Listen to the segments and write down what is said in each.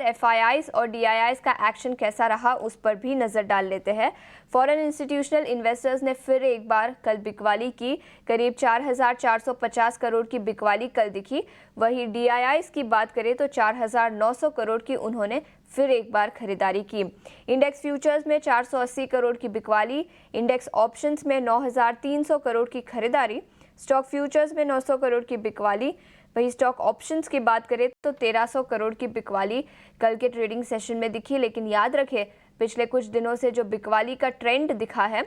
FIIs और DIIs का action कैसा रहा उस पर भी नजर डाल लेते हैं। फॉरेन इंस्टीट्यूशनल इन्वेस्टर्स ने फिर एक बार कल बिकवाली की। करीब 4,450 करोड़ की बिकवाली कल दिखी। वहीं डीआईआईज की बात करें तो 4,900 करोड़ की उन्होंने फिर एक बार खरीदारी की। इंडेक्स फ्यूचर्स में 480 करोड़ की बिकवाली, इंडेक्स ऑप्शंस में 9,300 करोड़ की खरीदारी, स्टॉक फ्यूचर्स में 900 करोड़ की बिकवाली। वहीं स्टॉक ऑप्शंस की बात करें तो 1,300 करोड़ की बिकवाली कल के ट्रेडिंग सेशन में दिखी। लेकिन याद रखें, पिछले कुछ दिनों से जो बिकवाली का ट्रेंड दिखा है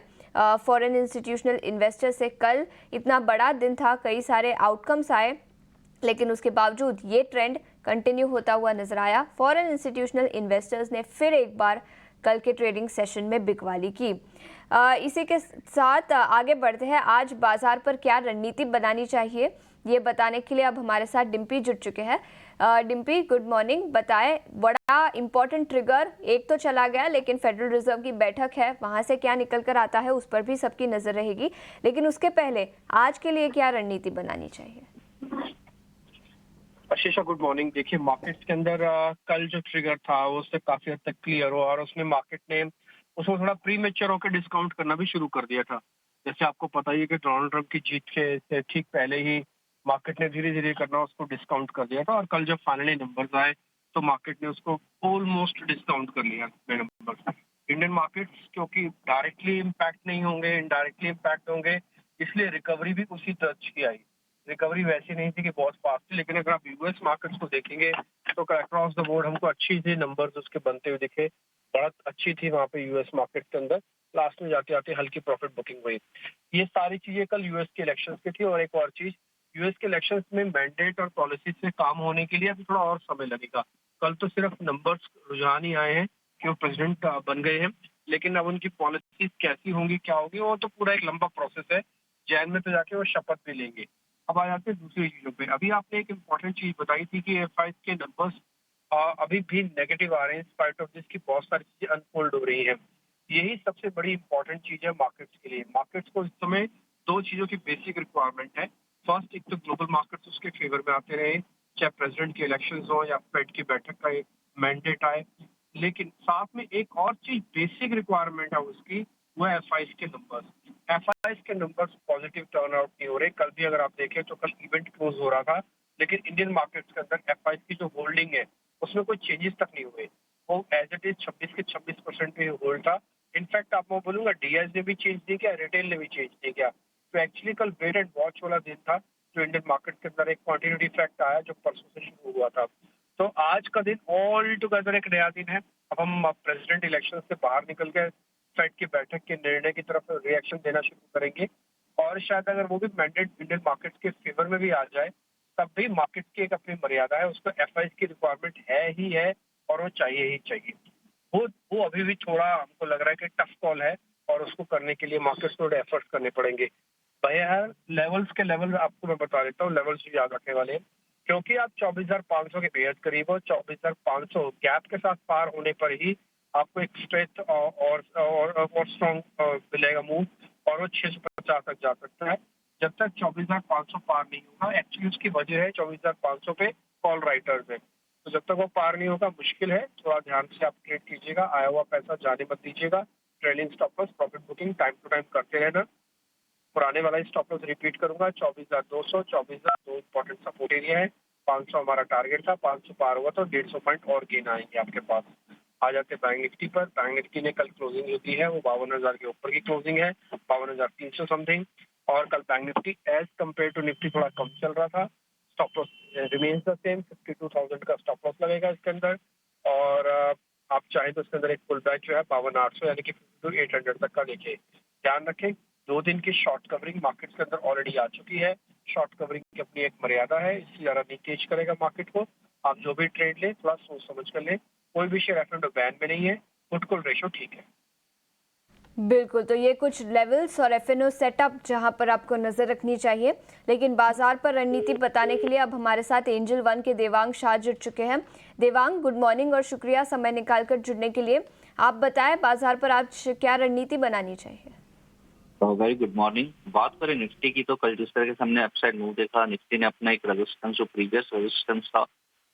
फॉरेन इंस्टीट्यूशनल इन्वेस्टर से, कल इतना बड़ा दिन था, कई सारे आउटकम्स आए, लेकिन उसके बावजूद ये ट्रेंड कंटिन्यू होता हुआ नजर आया। फॉरेन इंस्टीट्यूशनल इन्वेस्टर्स ने फिर एक बार कल के ट्रेडिंग सेशन में बिकवाली की। इसी के साथ आगे बढ़ते हैं। आज बाजार पर क्या रणनीति बनानी चाहिए, ये बताने के लिए अब हमारे साथ डिम्पी जुड़ चुके हैं। Dimpy, good morning. बताएं, बड़ा इंपॉर्टेंट ट्रिगर एक तो चला गया, लेकिन फेडरल रिजर्व की बैठक है, वहां से क्या निकल कर आता है उस पर भी सबकी नजर रहेगी। लेकिन उसके पहले आज के लिए क्या रणनीति बनानी चाहिए? आशीषा, गुड मॉर्निंग। देखिए, मार्केट्स के अंदर कल जो ट्रिगर था वो उससे काफी हद तक क्लियर हुआ और उसमें मार्केट ने उसको थोड़ा प्री मेच्योर होकर डिस्काउंट करना भी शुरू कर दिया था। जैसे आपको पता ही है कि डोनाल्ड ट्रंप की जीत के से ठीक पहले ही मार्केट ने धीरे धीरे करना उसको डिस्काउंट कर दिया था और कल जब फाइनली नंबर्स आए तो मार्केट ने उसको ऑलमोस्ट डिस्काउंट कर लिया नंबर्स। इंडियन मार्केट्स क्योंकि डायरेक्टली इम्पैक्ट नहीं होंगे, इनडायरेक्टली इम्पैक्ट होंगे, इसलिए रिकवरी भी उसी तरह की आई। रिकवरी वैसी नहीं थी कि बहुत फास्ट थी, लेकिन अगर आप यूएस मार्केट्स को देखेंगे तो अक्रॉस द बोर्ड हमको अच्छी सी नंबर्स उसके बनते हुए दिखे। बहुत अच्छी थी वहाँ पे यूएस मार्केट के अंदर। लास्ट में जाते जाते हल्की प्रॉफिट बुकिंग हुई। ये सारी चीजें कल यूएस के इलेक्शन की थी। और एक और चीज, यूएस के इलेक्शन में मैंडेट और पॉलिसी से काम होने के लिए अभी थोड़ा और समय लगेगा। कल तो सिर्फ नंबर्स रुझान ही आए हैं कि वो प्रेसिडेंट बन गए हैं, लेकिन अब उनकी पॉलिसीज कैसी होंगी, क्या होगी, वो तो पूरा एक लंबा प्रोसेस है। जैन में तो जाके वो शपथ भी लेंगे। अब आ जाते हैं दूसरी चीजों पे। अभी आपने एक इम्पोर्टेंट चीज बताई थी कि एफआई के नंबर्स अभी भी नेगेटिव आ रहे हैं, स्पाइट ऑफ जिसकी बहुत सारी चीजें अनफोल्ड हो रही हैं। यही सबसे बड़ी इंपॉर्टेंट चीज है मार्केट्स के लिए। मार्केट्स को इस समय दो चीजों की बेसिक रिक्वायरमेंट है। फर्स्ट, एक तो ग्लोबल मार्केट्स उसके फेवर में आते रहे, चाहे प्रेसिडेंट के इलेक्शन हो या फेड की बैठक का एक मैंडेट आए। लेकिन साथ में एक और चीज बेसिक रिक्वायरमेंट है उसकी, वो है एफआईज के नंबर्स। एफआईज के नंबर्स पॉजिटिव टर्न आउट नहीं हो रहे। कल भी अगर आप देखें तो कल इवेंट क्लोज हो रहा था, लेकिन इंडियन मार्केट्स के अंदर एफआईज की जो होल्डिंग है उसमें कोई चेंजेस तक नहीं हुए। वो एज इट इज 26 के 26% पे होल्ड था। इनफैक्ट आप मैं बोलूंगा डीएस ने भी चेंज नहीं किया, रिटेल ने भी चेंज नहीं किया। तो एक्चुअली कल वेट एंड वॉच वाला दिन था, जो इंडियन मार्केट के अंदर एक क्वांटिटी इफेक्ट आया जो परसों से शुरू हुआ था। तो आज का दिन ऑल टुगेदर एक नया दिन है। अब हम प्रेसिडेंट इलेक्शन से बाहर निकल के फेड की बैठक के निर्णय की तरफ रिएक्शन देना शुरू करेंगे। और शायद अगर वो भी मैंडेट इंडियन मार्केट के फेवर में भी आ जाए, तब भी मार्केट की एक अपनी मर्यादा है, उसको एफआईज की रिक्वायरमेंट है ही है और वो चाहिए ही चाहिए। वो अभी भी थोड़ा हमको लग रहा है कि टफ कॉल है और उसको करने के लिए मार्केट को थोड़े एफर्ट्स करने पड़ेंगे। बहरहाल लेवल्स के लेवल आपको मैं बता देता हूँ, लेवल्स भी याद रखने वाले हैं, क्योंकि आप 24,500 के बेहद करीब हो। 24,500 गैप के साथ पार होने पर ही आपको एक स्ट्रेच और स्ट्रॉन्ग मिलेगा मूव, और वो 650 तक जा सकता है। जब तक 24,500 पार नहीं होगा, एक्चुअली उसकी वजह है 24,500 पे कॉल राइटर्स है। तो जब तक वो पार नहीं होगा मुश्किल है। थोड़ा ध्यान से आप ट्रेड कीजिएगा, आया हुआ पैसा जाने मत दीजिएगा। Trailing stop loss, profit booking time to time करते रहना। पुराने वाला स्टॉप लॉस रिपीट करूंगा, 24,200, 24,002 इंपॉर्टेंट सपोर्ट एरिया है। 500 हमारा टारगेट था, 500 पार हुआ तो 150 पॉइंट और गेन आएंगे आपके पास। आ जाते हैं बैंक निफ्टी पर। बैंक निफ्टी ने कल क्लोजिंग जो दी है वो 52,000 के ऊपर की क्लोजिंग है, 52,300 समथिंग। और कल bank Nifty as compare to Nifty थोड़ा कम चल रहा था। Stop loss remains the same, 52,000 का स्टॉप लॉस लगेगा इसके अंदर। और आप चाहें तो इसके अंदर एक पुल बैक जो है 52,800 यानी कि 52,800 तक का देखिए। ध्यान रखें, 2 दिन की शॉर्ट कवरिंग मार्केट के अंदर ऑलरेडी आ चुकी है। शॉर्ट कवरिंग की अपनी एक मर्यादा है, इससे ज्यादा नहीं तेज करेगा मार्केट को। आप जो भी ट्रेड लें थोड़ा सोच समझ कर लें। कोई भी शेयर एफ बैन में नहीं है, पुट कॉल रेशो ठीक है। बिल्कुल, तो ये कुछ लेवल्स और एफएनओ सेटअप जहां पर आपको नजर रखनी चाहिए। लेकिन बाजार पर रणनीति बताने के लिए अब हमारे साथ एंजल वन के देवांग शाह जुड़ चुके हैं। देवांग, गुड मॉर्निंग और शुक्रिया समय निकालकर जुड़ने के लिए। आप बताएं, बाजार पर आज क्या रणनीति बनानी चाहिए? Very good morning. बात करें निफ्टी की तो कल जिस तरह से हमने अपसाइड मूव देखा, निफ्टी ने अपना एक रेजिस्टेंस जो प्रीवियस रेजिस्टेंस था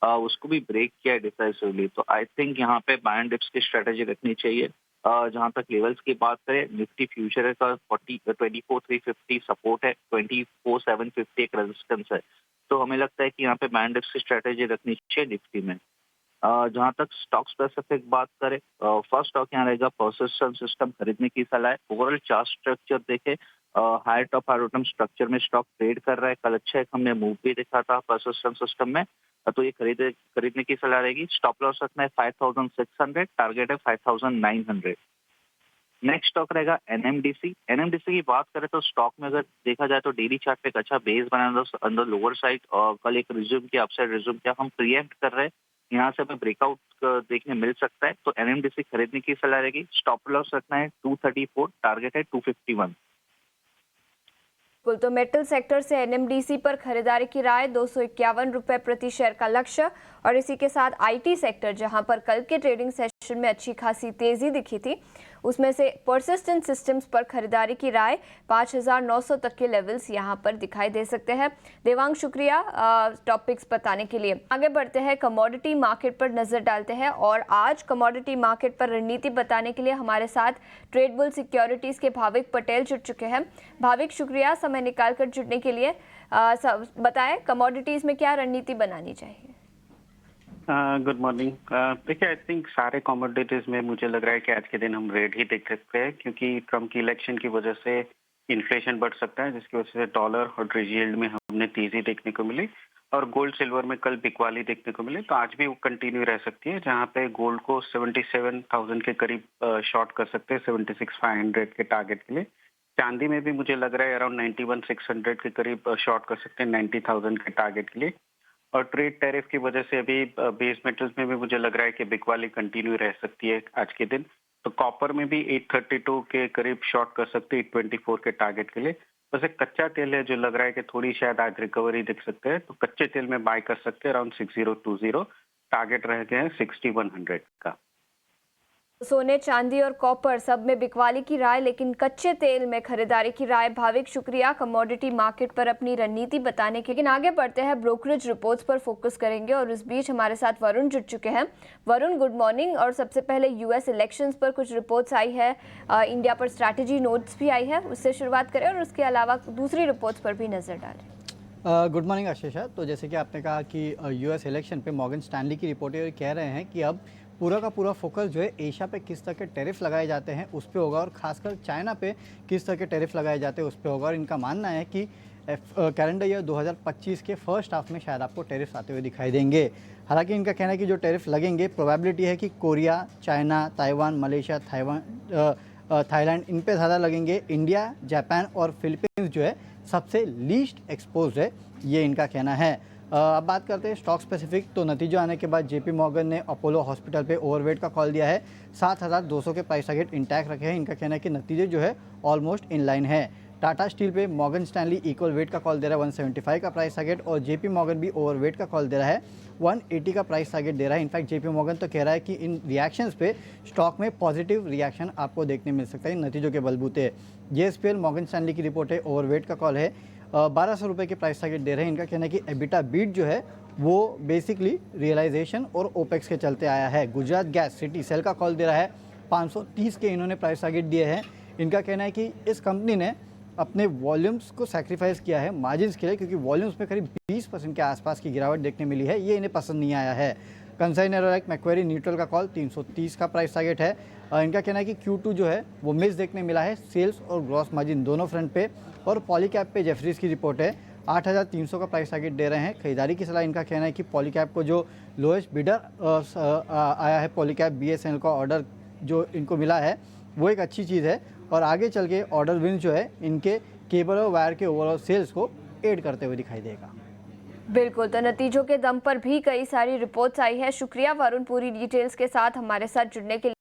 उसको भी ब्रेक किया है डिसाइसिवली। तो आई थिंक यहाँ पे बाय एंड डिप्स की स्ट्रेटेजी रखनी चाहिए। जहाँ तक लेवल्स की बात करें, निफ्टी फ्यूचर का 24,350 सपोर्ट है, 24,750 एक रेजिस्टेंस है। तो हमें लगता है कि यहाँ पे बाय एंड डिप्स की स्ट्रेटेजी रखनी चाहिए निफ्टी में। जहाँ तक स्टॉक स्पेसिफिक बात करें, फर्स्ट स्टॉक यहाँ रहेगा पर्सिस्टेंट सिस्टम, खरीदने की सलाह है। ओवरऑल चार्ट स्ट्रक्चर देखे, higher top higher bottom structure में स्टॉक ट्रेड कर रहा है। कल अच्छा एक हमने मूव भी देखा था पर्सिस्टेंट सिस्टम में, तो ये खरीदने की सलाह रहेगी। स्टॉप लॉस रखना है 5,600, टारगेट है 5,900। नेक्स्ट स्टॉक रहेगा एनएमडीसी। एनएमडीसी की बात करें तो स्टॉक में अगर देखा जाए तो डेली चार्ट पे एक अच्छा बेस बनाया अंदर लोअर साइड, और कल एक रिज्यूम किया, अपसाइड रिज्यूम किया, हम प्रीएम्प्ट कर रहे हैं, यहाँ से हमें ब्रेकआउट देखने मिल सकता है। तो एनएमडीसी खरीदने की सलाह रहेगी। स्टॉप लॉस रखना है 234, टारगेट है 251। बिल्कुल, तो मेटल सेक्टर से एनएमडीसी पर खरीदारी की राय, 251 रुपए प्रति शेयर का लक्ष्य। और इसी के साथ आईटी सेक्टर, जहां पर कल के ट्रेडिंग सेशन में अच्छी खासी तेजी दिखी थी, उसमें से परसिस्टेंट सिस्टम्स पर खरीदारी की राय 5,900 तक के लेवल्स यहां पर दिखाई दे सकते हैं। देवांग, शुक्रिया टॉपिक्स बताने के लिए। आगे बढ़ते हैं, कमोडिटी मार्केट पर नजर डालते हैं। और आज कमोडिटी मार्केट पर रणनीति बताने के लिए हमारे साथ ट्रेडबुल सिक्योरिटीज के भाविक पटेल जुड़ चुके हैं। भाविक, शुक्रिया समय निकालकर जुड़ने के लिए। बताएं कमोडिटीज में क्या रणनीति बनानी चाहिए? Good morning. देखिए, आई थिंक सारे कमोडिटीज में मुझे लग रहा है कि आज के दिन हम रेट ही देख सकते हैं, क्योंकि ट्रम्प की इलेक्शन की वजह से इन्फ्लेशन बढ़ सकता है, जिसकी वजह से डॉलर और ट्रेजरी यील्ड में हमने तेजी देखने को मिली, और गोल्ड सिल्वर में कल बिकवाली देखने को मिली। तो आज भी वो कंटिन्यू रह सकती है, जहां पे गोल्ड को 77,000 के करीब शॉर्ट कर सकते हैं, 76,500 के टारगेट के लिए। चांदी में भी मुझे लग रहा है अराउंड 91,600 के करीब शॉर्ट कर सकते हैं 90,000 के टारगेट के लिए। और ट्रेड टैरिफ की वजह से अभी बेस मेटल्स में भी मुझे लग रहा है कि बिकवाली कंटिन्यू रह सकती है आज के दिन। तो कॉपर में भी 832 के करीब शॉर्ट कर सकते हैं 824 के टारगेट के लिए। वैसे कच्चा तेल है जो लग रहा है कि थोड़ी शायद आज रिकवरी दिख सकते हैं, तो कच्चे तेल में बाय कर सकते हैं अराउंड 6020, टारगेट रह गए हैं 6100 का। सोने, चांदी और कॉपर सब में बिकवाली की राय, लेकिन कच्चे तेल में खरीदारी की राय। भाविक, शुक्रिया कमोडिटी मार्केट पर अपनी रणनीति बताने के। लेकिन आगे बढ़ते हैं, ब्रोकरेज रिपोर्ट्स पर फोकस करेंगे और इस बीच हमारे साथ वरुण जुड़ चुके हैं। Varun, good morning. और सबसे पहले यूएस इलेक्शंस पर कुछ रिपोर्ट्स आई है, इंडिया पर स्ट्रैटेजी नोट्स भी आई है, उससे शुरुआत करें और उसके अलावा दूसरी रिपोर्ट्स पर भी नजर डालें। Good morning Ashisha. तो जैसे कि आपने कहा कि यूएस इलेक्शन पे मॉर्गन स्टैनली की रिपोर्टें कह रहे हैं कि अब पूरा का पूरा फोकस जो है एशिया पे किस तरह के टैरिफ लगाए जाते हैं उस पे होगा, और खासकर चाइना पे किस तरह के टैरिफ लगाए जाते हैं उस पे होगा। और इनका मानना है कि कैलेंडर ईयर 2025 के फर्स्ट हाफ में शायद आपको टैरिफ आते हुए दिखाई देंगे। हालांकि इनका कहना है कि जो टैरिफ लगेंगे, प्रोबेबिलिटी है कि Korea, China, Taiwan, Malaysia, Thailand, इन पे ज़्यादा लगेंगे। इंडिया, जापान और फिलीपींस जो है सबसे लीस्ट एक्सपोज है, ये इनका कहना है। अब बात करते हैं स्टॉक स्पेसिफिक। तो नतीजा आने के बाद जेपी मॉर्गन ने अपोलो हॉस्पिटल पे ओवरवेट का कॉल दिया है। 7,200 के प्राइस टारगेट इंटैक्ट रखे हैं। इनका कहना है कि नतीजे जो है ऑलमोस्ट इन लाइन है। टाटा स्टील पे मॉर्गन स्टैनली इक्वल वेट का कॉल दे रहा है, 175 का प्राइस टारगेट, और जेपी मॉर्गन भी ओवरवेट का कॉल दे रहा है, 180 का प्राइस टारगेट दे रहा है। इनफैक्ट जेपी मॉर्गन तो कह रहा है कि इन रिएक्शंस पे स्टॉक में पॉजिटिव रिएक्शन आपको देखने मिल सकता है इन नतीजों के बलबूते। जेएसपीएल मॉर्गन स्टैनली की रिपोर्ट है, ओवरवेट का कॉल है, 1,200 रुपये के प्राइस टारगेट दे रहे हैं। इनका कहना है कि एबिटा बीट जो है वो बेसिकली रियलाइजेशन और ओपेक्स के चलते आया है। गुजरात गैस सिटी सेल का कॉल दे रहा है, 530 के इन्होंने प्राइस टारगेट दिए हैं। इनका कहना है कि इस कंपनी ने अपने वॉल्यूम्स को सैक्रिफाइस किया है मार्जिन्स के लिए, क्योंकि वॉल्यूम्स में करीब 20% के आसपास की गिरावट देखने मिली है, ये इन्हें पसंद नहीं आया है। कंसाइनर और मैक्वेरी न्यूट्रल का कॉल 330 का प्राइस टारगेट है। इनका कहना है कि Q2 जो है वो मिस देखने मिला है सेल्स और ग्रॉस मार्जिन दोनों फ्रंट पे। और पॉलीकैप पे जेफरीज की रिपोर्ट है, 8,300 का प्राइस टारगेट दे रहे हैं। खरीदारी की सलाह इनका कहना है कि पॉलीकैप को जो लोएस्ट बिडर आया है, पॉलीकैप BSNL का ऑर्डर जो इनको मिला है वो एक अच्छी चीज़ है, और आगे चल के ऑर्डर विन जो है इनके केबल और वायर के ओवरऑल सेल्स को एड करते हुए दिखाई देगा। बिल्कुल, तो नतीजों के दम पर भी कई सारी रिपोर्ट्स आई है। शुक्रिया वरुण पूरी डिटेल्स के साथ हमारे साथ जुड़ने के लिए।